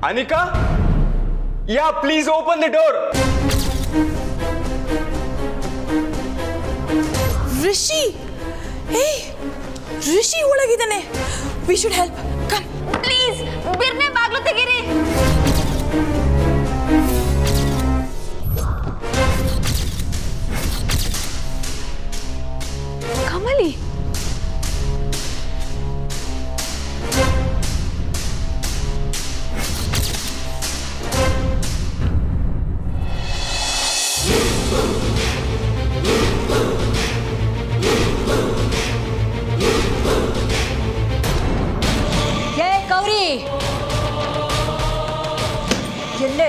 Anika? Yeah, please open the door. Rishi, ಹೇ ಋಷಿ ಒಳಗಿದ್ದಾನೆ. We should help. Come please ಬಿರ್ನೆ ಬಾಗ್ಲು ತೆಗೀರಿ. ಕಮಲಿ,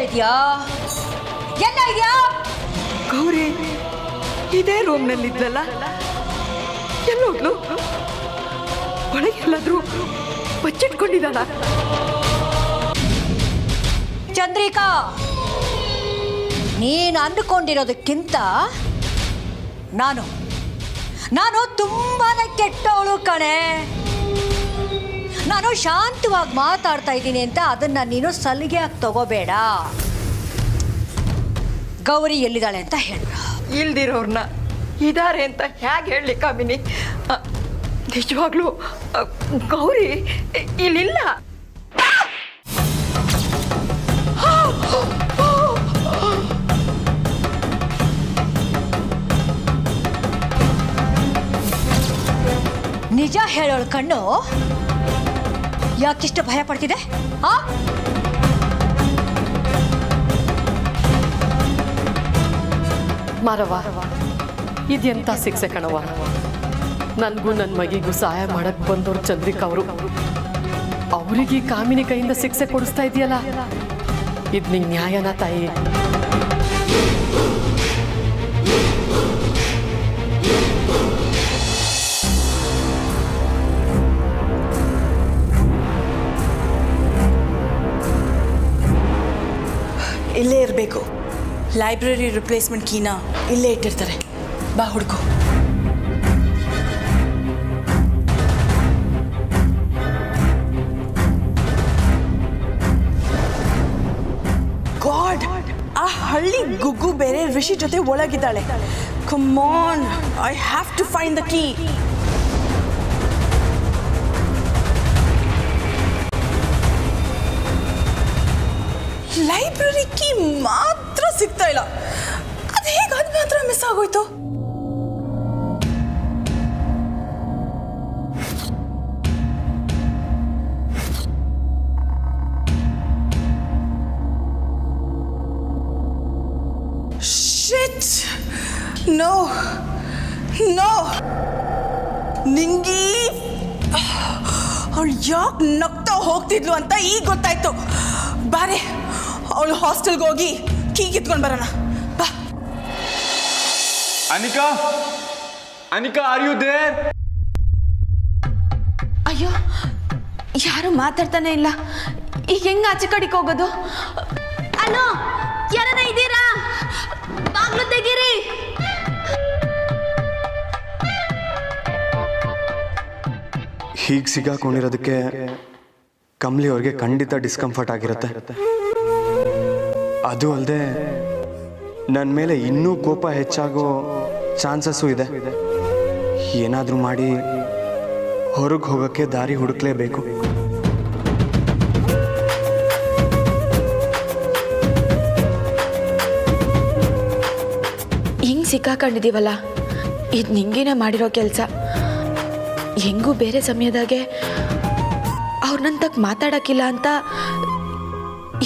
ಇದೆಯಾ? ಎಲ್ಲ ಇದೆಯಾ? ಗೌರಿ ಇದೇ ರೂಮ್ನಲ್ಲಿ ಇದ್ಲಲ್ಲ, ಎಲ್ಲೋದ್ಲು? ಒಳಗೆಲ್ಲಾದ್ರೂ ಬಚ್ಚಿಟ್ಕೊಂಡಿದ್ದಾಳ? ಚಂದ್ರಿಕಾ, ನೀನು ಅಂದುಕೊಂಡಿರೋದಕ್ಕಿಂತ ನಾನು ತುಂಬಾನೇ ಕೆಟ್ಟವಳು ಕಣೆ. ನಾನು ಶಾಂತವಾಗಿ ಮಾತಾಡ್ತಾ ಇದ್ದೀನಿ ಅಂತ ಅದನ್ನ ನೀನು ಸಲಿಗೆಯಾಗಿ ತಗೋಬೇಡ. ಗೌರಿ ಎಲ್ಲಿದ್ದಾಳೆ ಅಂತ ಹೇಳು. ಇಲ್ದಿರೋರ್ನ ಇದಾರೆ ಅಂತ ಹೇಗೆ ಹೇಳಲಿ ಕಾಮಿನಿ? ನಿಜವಾಗ್ಲೂ ಗೌರಿ ಇಲ್ಲಿಲ್ಲ. ನಿಜ ಹೇಳೋಳು ಕಣ್ಣು ಯಾಕಿಷ್ಟು ಭಯ ಪಡ್ತಿದೆ? ಮಾರವ, ಇದೆಂತ ಶಿಕ್ಷೆ ಕಣವ. ನನಗೂ ನನ್ನ ಮಗಿಗೂ ಸಹಾಯ ಮಾಡಕ್ ಬಂದವರು ಚಂದ್ರಿಕಾ ಅವರು. ಅವರಿಗೆ ಕಾಮಿನಿ ಕೈಯಿಂದ ಶಿಕ್ಷೆ ಕೊಡಿಸ್ತಾ ಇದೆಯಲ್ಲ, ಇದು ನಿಂಗೆ ನ್ಯಾಯನಾ ತಾಯಿ? ಇಲ್ಲೇ ಇರಬೇಕು. ಲೈಬ್ರರಿ ರಿಪ್ಲೇಸ್ಮೆಂಟ್ ಕೀನ ಇಲ್ಲೇ ಇಟ್ಟಿರ್ತಾರೆ. ಬಾ ಹುಡುಕು. ಗಾಡ್, ಆ ಹಳ್ಳಿ ಗುಗ್ಗು ಬೇರೆ ಋಷಿ ಜೊತೆ ಒಳಗಿದ್ದಾಳೆ. Come on, I have to find the key. Library key ಮಾತ್ರ ಸಿಗ್ತಾ ಇಲ್ಲ. ಅದು ಹೇಗೆ ಅದು ಮಾತ್ರ ಮಿಸ್ ಆಗೋಯ್ತು? ಶಿಟ್, ನೋ ನೋ. ನಿಂಗಿ ಅವಳು ಯಾಕೆ ನಗ್ತಾ ಹೋಗ್ತಿದ್ಲು ಅಂತ ಈಗ ಗೊತ್ತಾಯ್ತು. ಬಾರೆ, ಅವಳು ಹಾಸ್ಟೆಲ್ಗೆ ಹೋಗಿ ಕೀ ಕಿತ್ಕೊಂಡು ಬರೋಣ. ಬಾ. Anika? Anika, are you there? ಅಯ್ಯೋ, ಯಾರು ಮಾತಾಡ್ತಾನೆ ಇಲ್ಲ. ಈಗ ಹೆಂಗ ಆಚೆ ಕಡೆಗೆ ಹೋಗೋದು? ಅಲೋ, ಯಾರನ್ನ ಇದ್ದೀರಾ? ಬಾಗ್ಲು ತೆಗೀರಿ. ಹೀಗೆ ಸಿಗಾಕೊಂಡಿರೋದಕ್ಕೆ ಕಮಲಿ ಅವ್ರಿಗೆ ಖಂಡಿತ ಡಿಸ್ಕಂಫರ್ಟ್ ಆಗಿರುತ್ತೆ. ಅದು ಅಲ್ಲದೆ ನನ್ನ ಮೇಲೆ ಇನ್ನೂ ಕೋಪ ಹೆಚ್ಚಾಗೋ ಚಾನ್ಸಸ್ಸು ಇದೆ. ಏನಾದರೂ ಮಾಡಿ ಹೊರಗೆ ಹೋಗೋಕ್ಕೆ ದಾರಿ ಹುಡುಕ್ಲೇಬೇಕು. ಹಿಂಗೆ ಸಿಕ್ಕಾಕೊಂಡಿದ್ದೀವಲ್ಲ, ಇದು ನಿಂಗೇನೆ ಮಾಡಿರೋ ಕೆಲಸ. ಹೆಂಗೂ ಬೇರೆ ಸಮಯದಾಗೆ ಅವ್ರನ್ನ ತಕ್ಕ ಮಾತಾಡೋಕ್ಕಿಲ್ಲ ಅಂತ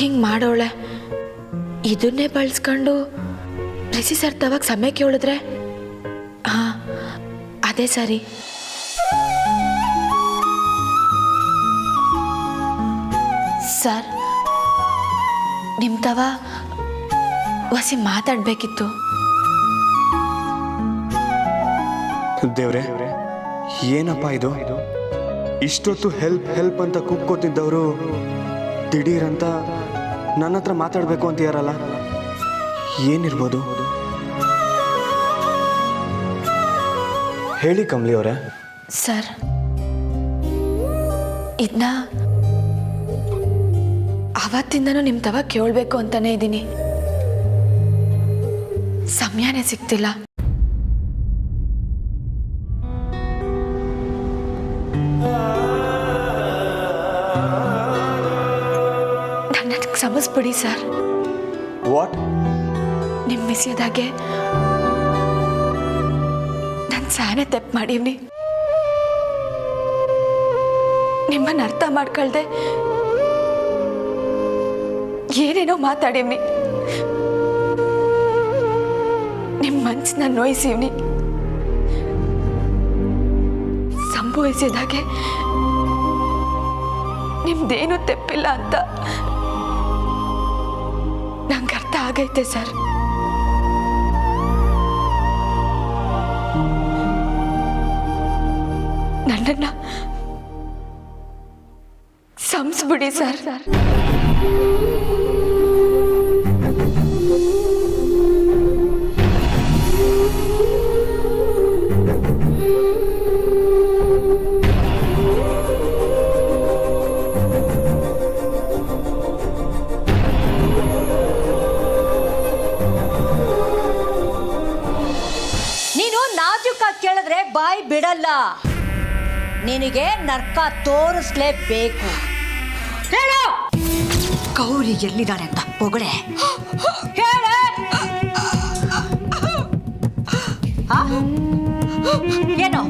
ಹಿಂಗೆ ಮಾಡೋಳೆ. ಇದನ್ನೇ ಬಳಸ್ಕೊಂಡು ರಿಸಿ ಸರ್ ತವಾಗ ಸಮಯ ಕೇಳಿದ್ರೆ ಹಾಂ, ಅದೇ ಸರಿ. ಸರ್, ನಿಮ್ಮ ತವ ವಸಿ ಮಾತಾಡಬೇಕಿತ್ತು. ದೇವ್ರೆ, ಏನಪ್ಪ ಇದು? ಇಷ್ಟೊತ್ತು ಹೆಲ್ಪ್ ಹೆಲ್ಪ್ ಅಂತ ಕೂಗ್ಕೋತಿದ್ದವರು ದಿಢೀರಂತ ನನ್ನ ಹತ್ರ ಮಾತಾಡಬೇಕು ಅಂತೀಯಾರಲ್ಲ, ಏನಿರ್ಬೋದು? ಹೇಳಿ ಕಮಲಿ ಅವರೇ. ಸರ್, ಇದನ್ನ ಅವತ್ತಿಂದನೂ ನಿಮ್ಮ ತವ ಕೇಳಬೇಕು ಅಂತಾನೆ ಇದ್ದೀನಿ. ಸಮಯನೇ ಸಿಗ್ತಿಲ್ಲ. ನನ್ನ ಕ್ಷಮಿಸ್ಬಿಡಿ ಸರ್. ವಾಟ್? ನಿಮ್ಮ ಮಿಸ್ಯದಾಗೆ ನಾನು ಸಾನೆ ತಪ್ಪು ಮಾಡೀವ್ನಿ. ನಿಮ್ಮನ್ನು ಅರ್ಥ ಮಾಡ್ಕೊಳ್ದೆ ಏನೇನೋ ಮಾತಾಡೀವ್ನಿ. ನಿಮ್ಮ ಮನಸ್ಸನ್ನ ನೋಯಿಸೀವ್ನಿ. ಸಂಭವಿಸಿದಾಗೆ ನಿಮ್ದೇನು ತಪ್ಪಿಲ್ಲ ಅಂತ ನಂಗೆ ಅರ್ಥ ಆಗೈತೆ ಸರ್. ನನ್ನನ್ನ ಸಂಸ್ಬಿಡಿ ಸರ್. ನೀನು ನಾಜುಕ ಕೇಳಿದ್ರೆ ಬಾಯಿ ಬಿಡಲ್ಲ. ನಿನಗೆ ನರ್ಕ ತೋರಿಸ್ಲೇಬೇಕು. ಹೇಳು, ಗೌರಿ ಎಲ್ಲಿದ್ದಾಳೆ ಅಂತ ಹೊಗಡೆ ಹೇಳೆ. ಏನು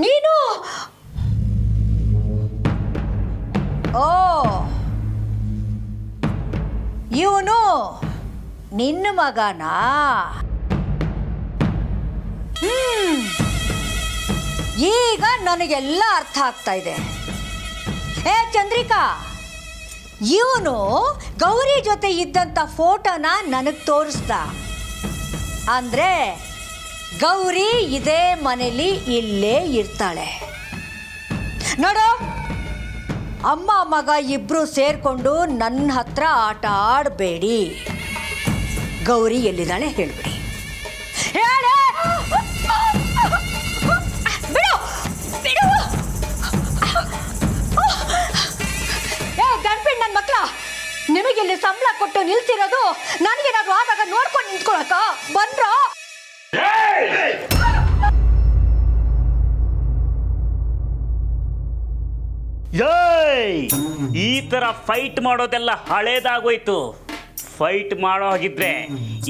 ನೀನು ಓ ಇವನು ನಿನ್ನ ಮಗನಾ? ಈಗ ನನಗೆಲ್ಲ ಅರ್ಥ ಆಗ್ತಾ ಇದೆ. ಏ ಚಂದ್ರಿಕಾ, ಇವನು ಗೌರಿ ಜೊತೆ ಇದ್ದಂಥ ಫೋಟೋನ ನನಗೆ ತೋರಿಸ್ದ. ಅಂದ್ರೆ ಗೌರಿ ಇದೇ ಮನೇಲಿ ಇಲ್ಲೇ ಇರ್ತಾಳೆ. ನೋಡು, ಅಮ್ಮ ಮಗ ಇಬ್ರು ಸೇರ್ಕೊಂಡು ನನ್ನ ಹತ್ರ ಆಟ ಆಡಬೇಡಿ. ಗೌರಿ ಎಲ್ಲಿದ್ದಾಳೆ ಹೇಳ್ಬಿಡಿ. ಹೇಳೆ. ಬಿಡು ಬಿಡು. ಏ ಗಂಡ್ಬಿಡ್ ನನ್ನ ಮಕ್ಕಳ, ನಿಮಗೆ ಇಲ್ಲಿ ಸಂಬಳ ಕೊಟ್ಟು ನಿಲ್ಸಿರೋದು ನನಗೇನಾದ್ರು ಆದಾಗ ನೋಡ್ಕೊಂಡು ನಿಂತ್ಕೊಳಕ ಬಂದ್ರೋ? ಈ ತರ ಫೈಟ್ ಮಾಡೋದೆಲ್ಲ ಹಳೇದಾಗೋಯ್ತು. ಫೈಟ್ ಮಾಡೋ ಹಾಗಿದ್ರೆ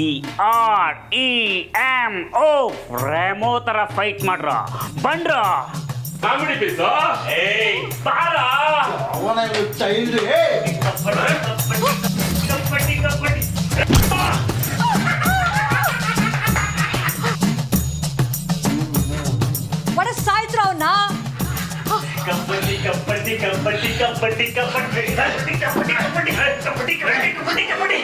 ಈ REMO ರೆಮೋ ತರ ಫೈಟ್ ಮಾಡ್ರ. ಬಂಡ್ರ ಕಾಮಿಡಿ ಪೀಸ್. ಒಡ ಸಾಯ್ತ್ರ ಅವನ್ನ. ಕಬಡ್ಡಿ ಕಬಡ್ಡಿ ಕಬಡ್ಡಿ ಕಬಡ್ಡಿ ಕಬಡ್ಡಿ ಕಬಡ್ಡಿ ಕಬಡ್ಡಿ ಕಬಡ್ಡಿ ಕಬಡ್ಡಿ ಕಬಡ್ಡಿ ಕಬಡ್ಡಿ.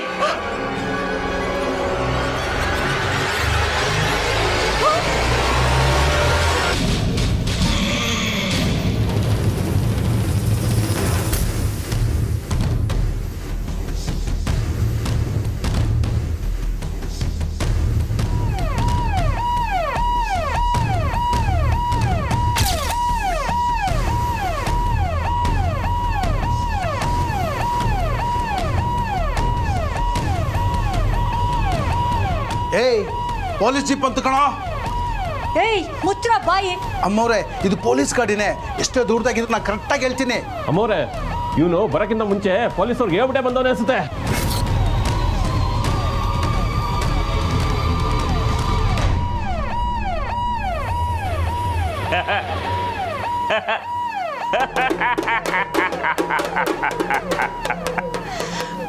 ಏಯ್, ಪೊಲೀಸ್ ಜೀಪ್ ಅಂತ ಕಣೋ. ಏಯ್ ಮುಚ್ರ ಬಾಯಿ. ಅಮ್ಮವ್ರೆ, ಇದು ಪೊಲೀಸ್ ಗಾಡಿನೇ. ಎಷ್ಟೋ ದೂರದಾಗಿದ್ರು ನಾನು ಕರೆಕ್ಟಾಗಿ ಹೇಳ್ತೀನಿ. ಅಮ್ಮವ್ರೆ, ಇವನು ಬರೋಕ್ಕಿಂತ ಮುಂಚೆ ಪೊಲೀಸವ್ರಿಗೆ ಹೇಳ್ಬಿಟ್ಟೆ ಬಂದವನೇ ಅನ್ಸುತ್ತೆ.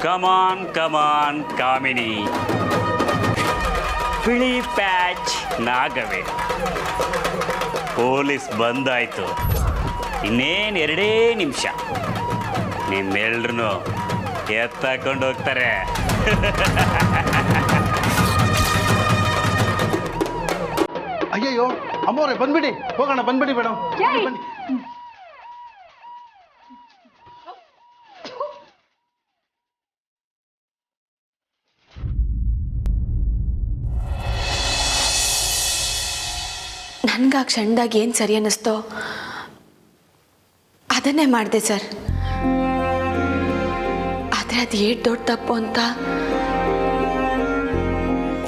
ಕಮಾನ್ ಕಮಾನ್ ಕಾಮಿನಿ, ಬಿಳಿ ಪ್ಯಾಚ್ ನಾಗವೇ. ಪೊಲೀಸ್ ಬಂದಾಯ್ತು. ಇನ್ನೇನು 2 ನಿಮಿಷ ನಿಮ್ಮೆಲ್ರೂ ಎತ್ತಾಕೊಂಡು ಹೋಗ್ತಾರೆ. ಅಯ್ಯಯ್ಯೋ ಅಮ್ಮವ್ರೆ ಬಂದ್ಬಿಡಿ, ಹೋಗೋಣ, ಬಂದ್ಬಿಡಿ ಮೇಡಮ್, ಬನ್ನಿ. ನನ್ಗೆ ಆ ಕ್ಷಣದಾಗ ಏನು ಸರಿ ಅನ್ನಿಸ್ತೋ ಅದನ್ನೇ ಮಾಡಿದೆ ಸರ್. ಆದರೆ ಅದು ಏಟ್ ದೊಡ್ಡ ತಪ್ಪು ಅಂತ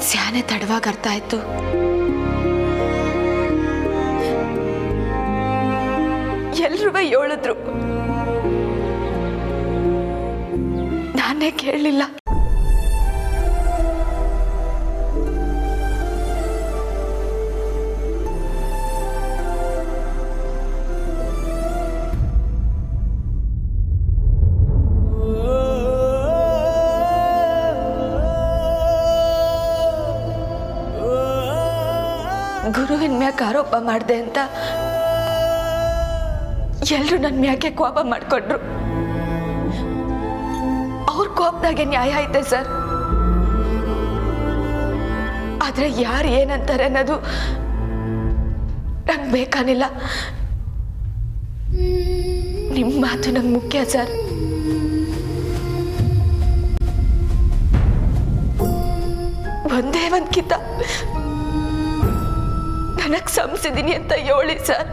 ಸ್ಯಾನೆ ತಡವಾಗಿ ಅರ್ಥ ಆಯ್ತು. ಎಲ್ರೂ ಹೇಳಿದ್ರು, ನಾನೇ ಕೇಳಲಿಲ್ಲ. ಗುರುವಿನ ಮ್ಯಾಕೆ ಆರೋಪ ಮಾಡಿದೆ ಅಂತ ಎಲ್ಲರೂ ನನ್ನ ಮ್ಯಾಕೆ ಕೋಪ ಮಾಡಿಕೊಂಡ್ರು. ಅವ್ರ ಕೋಪದಾಗೆ ನ್ಯಾಯ ಐತೆ ಸರ್. ಆದರೆ ಯಾರು ಏನಂತಾರೆ ಅನ್ನೋದು ನಂಗೆ ಬೇಕಾನಿಲ್ಲ. ನಿಮ್ಮ ಮಾತು ನಂಗೆ ಮುಖ್ಯ ಸರ್. ಒಂದೇ ಒಂದ್ಕಿಂತ ನನಗೆ ಸಂಸಿದ್ದೀನಿ ಅಂತ ಹೇಳಿ ಸರ್.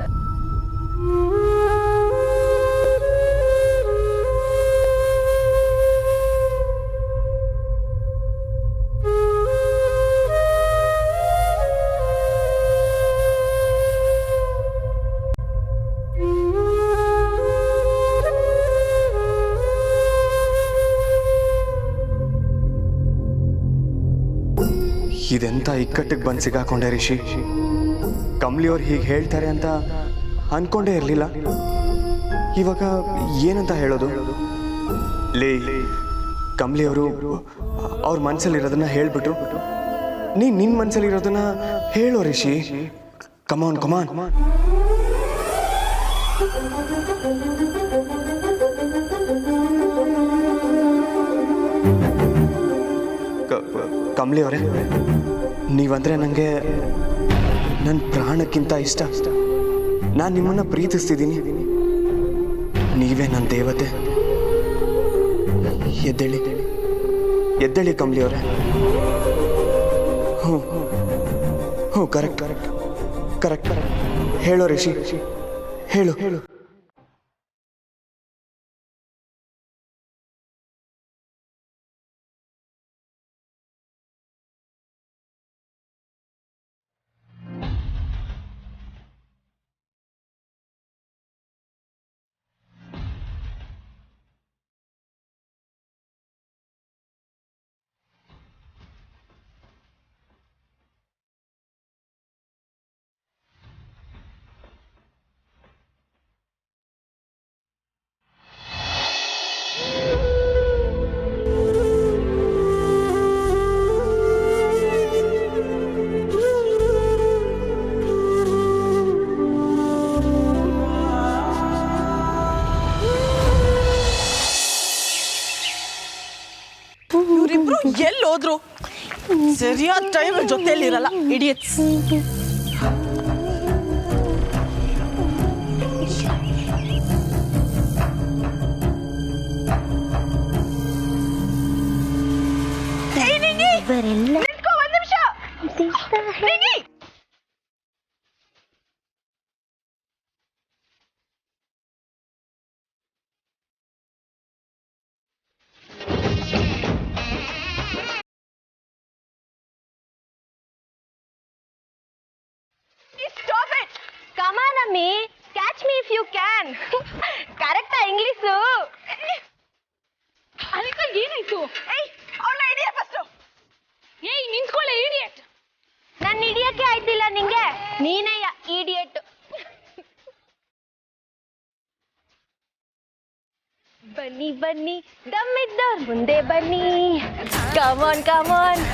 ಇದೆಂತ ಇಕ್ಕಟ್ಟಿಗೆ ಬಂದು ಸಿಗಾಕೊಂಡೆ ರಿಷಿ. ಕಮಲಿಯವ್ರು ಹೀಗೆ ಹೇಳ್ತಾರೆ ಅಂತ ಅನ್ಕೊಂಡೇ ಇರಲಿಲ್ಲ. ಇವಾಗ ಏನಂತ ಹೇಳೋದು? ಕಮಲಿಯವರು ಅವ್ರ ಮನಸ್ಸಲ್ಲಿರೋದನ್ನ ಹೇಳ್ಬಿಟ್ರು. ನಿನ್ನ ಮನಸ್ಸಲ್ಲಿರೋದನ್ನ ಹೇಳೋ ರಿಷಿ. ಕಮಾನ್ ಕಮಾನ್. ಕಮಲಿ ಅವರೇ, ನೀವಂದ್ರೆ ನನಗೆ ನನ್ನ ಪ್ರಾಣಕ್ಕಿಂತ ಇಷ್ಟ. ನಾನು ನಿಮ್ಮನ್ನು ಪ್ರೀತಿಸ್ತಿದ್ದೀನಿ. ನೀವೇ ನನ್ನ ದೇವತೆ. ಎದ್ದೇಳಿ ಎದ್ದೇಳಿ ಕಮಲಿ ಅವರೇ. ಹ್ಞೂ ಹ್ಞೂ, ಕರೆಕ್ಟ್ ಕರೆಕ್ಟ್ ಕರೆಕ್ಟ್. ಹೇಳೋ ರಿಷಿ, ಹೇಳು ಹೇಳು. ಇವರಿಬ್ರು ಎಲ್ಲಿ ಹೋದ್ರು? ಸರಿಯಾದ ಟೈಮ್ ಜೊತೆಯಲ್ಲಿರಲ್ಲ, idiots. Stop it! Come on, Ammi. Catch me if you can. Correct English. ಅದಕ್ಕೆ ಏನಾಯ್ತು? ಏಯ್, ಅವಳ ಹಿಡಿಯ ಫಸ್ಟ್. ಏಯ್ ನಿಂತ್ಕೊಳ್ಳೆ ಇಡಿಯಟ್. ನನ್ನ ಹಿಡಿಯಕ್ಕೆ ಆಯ್ತಿಲ್ಲ ನಿಂಗೆ. ನೀನೇ ಇಡಿಯಟ್. ಬನ್ನಿ ಬನ್ನಿ, ದಮ್ಮಿದ್ದವ್ರ ಮುಂದೆ ಬನ್ನಿ. ಕಮಾನ್ ಕಮಾನ್.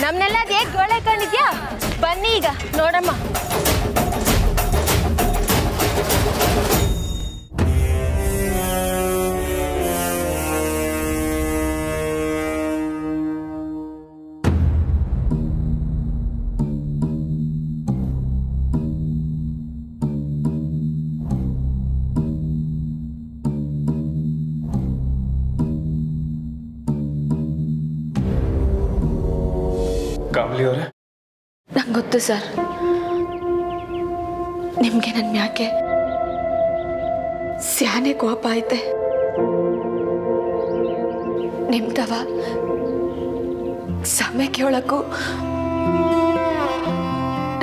ನಮ್ನೆಲ್ಲ ಅದ್ ಹೇಗೆ ಗೋಳೆ ಕಂಡಿದ್ಯಾ? ಬನ್ನಿ ಈಗ ನೋಡಮ್ಮ. ಕಾಮ್ಲಿ ಅವರೇ, ನಂಗೆ ಗೊತ್ತು ಸರ್, ನಿಮಗೆ ನನ್ನ ಮ್ಯಾಕೆ ಸ್ಯಾನೆ ಕೋಪ ಐತೆ. ನಿಮ್ದವ ಸಮಯ ಕೇಳಕ್ಕೂ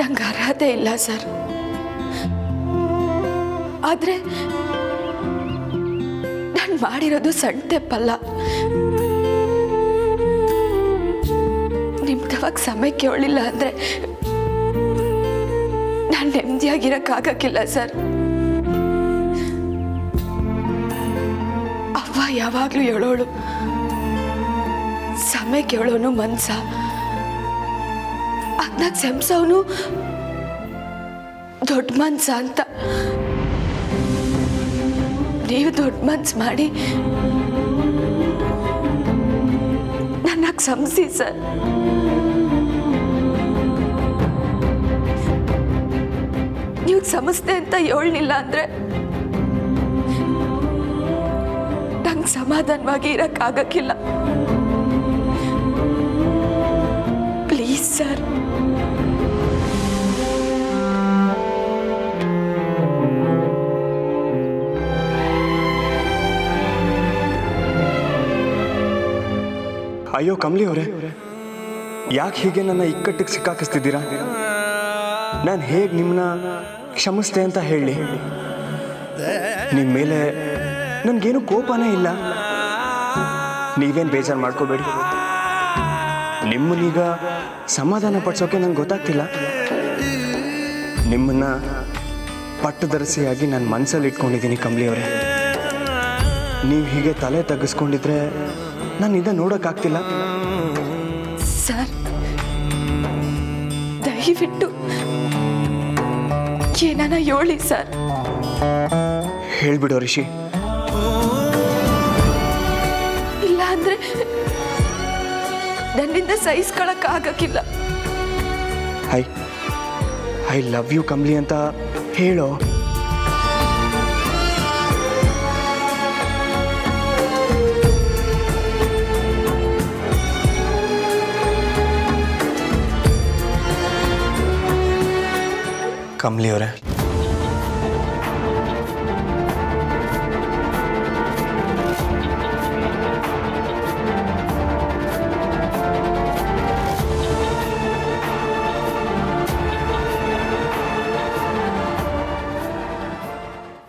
ನಂಗೆ ಅರ್ಹತೆ ಇಲ್ಲ ಸರ್. ಆದರೆ ನಾನು ಮಾಡಿರೋದು ಸಣ್ಣ ತೆಪ್ಪಲ್ಲ. ನಿಮ್ದವಾಗ ಸಮಯ ಕೇಳಿಲ್ಲ ಅಂದರೆ ನಾನು ನೆಮ್ಮದಿಯಾಗಿರೋಕ್ಕಾಗಕ್ಕಿಲ್ಲ ಸರ್. ಅವ್ವ ಯಾವಾಗಲೂ ಹೇಳೋಳು, ಸಮಯ ಕೇಳೋನು ಮನ್ಸ, ಅದನ್ನ ಸೆಮ್ಸವನು ದೊಡ್ಡ ಮನ್ಸ ಅಂತ. ನೀವು ದೊಡ್ಡ ಮನ್ಸು ಮಾಡಿ ನನ್ನ ಕ್ಷಮಿಸಿ ಸರ್. ನೀವು ಸಮಸ್ಯೆ ಅಂತ ಹೇಳಲಿಲ್ಲ ಅಂದ್ರೆ ನಂಗೆ ಸಮಾಧಾನವಾಗಿ ಇರಕ್ಕಾಗಕ್ಕಿಲ್ಲ. Please sir. ಅಯ್ಯೋ ಕಮಲಿ ಅವರೇ, ಯಾಕೆ ಹೀಗೆ ನನ್ನ ಇಕ್ಕಟ್ಟಿಗೆ ಸಿಕ್ಕಾಕಿಸ್ತಿದ್ದೀರಾ? ನಾನು ಹೇಗೆ ನಿಮ್ಮನ್ನ ಕ್ಷಮಿಸ್ತೆ ಅಂತ ಹೇಳಿ? ನಿಮ್ಮ ಮೇಲೆ ನನಗೇನು ಕೋಪನೇ ಇಲ್ಲ. ನೀವೇನು ಬೇಜಾರು ಮಾಡ್ಕೋಬೇಡಿ. ನಿಮ್ಮನ್ನೀಗ ಸಮಾಧಾನ ಪಡಿಸೋಕೆ ನಂಗೆ ಗೊತ್ತಾಗ್ತಿಲ್ಲ. ನಿಮ್ಮನ್ನ ಪಟ್ಟದರಸಿಯಾಗಿ ನನ್ನ ಮನಸ್ಸಲ್ಲಿ ಇಟ್ಕೊಂಡಿದ್ದೀನಿ ಕಮಲಿ ಅವರೇ. ನೀವು ಹೀಗೆ ತಲೆ ತಗ್ಗಿಸ್ಕೊಂಡಿದ್ರೆ ನಾನು ಇದನ್ನು ನೋಡೋಕ್ಕಾಗ್ತಿಲ್ಲ. ಸರ್, ದಯವಿಟ್ಟು ಏನಾನ ಹೇಳಿ ಸರ್. ಹೇಳ್ಬಿಡೋ ರಿಷಿ. ಇಲ್ಲ ಅಂದ್ರೆ ನನ್ನಿಂದ ಸಹಿಸ್ಕೊಳಕ್ಕಾಗಕ್ಕಿಲ್ಲ. ಐ ಲವ್ ಯು ಕಮಲಿ ಅಂತ ಹೇಳೋ. ಕಮಲಿ ಅವರೇ,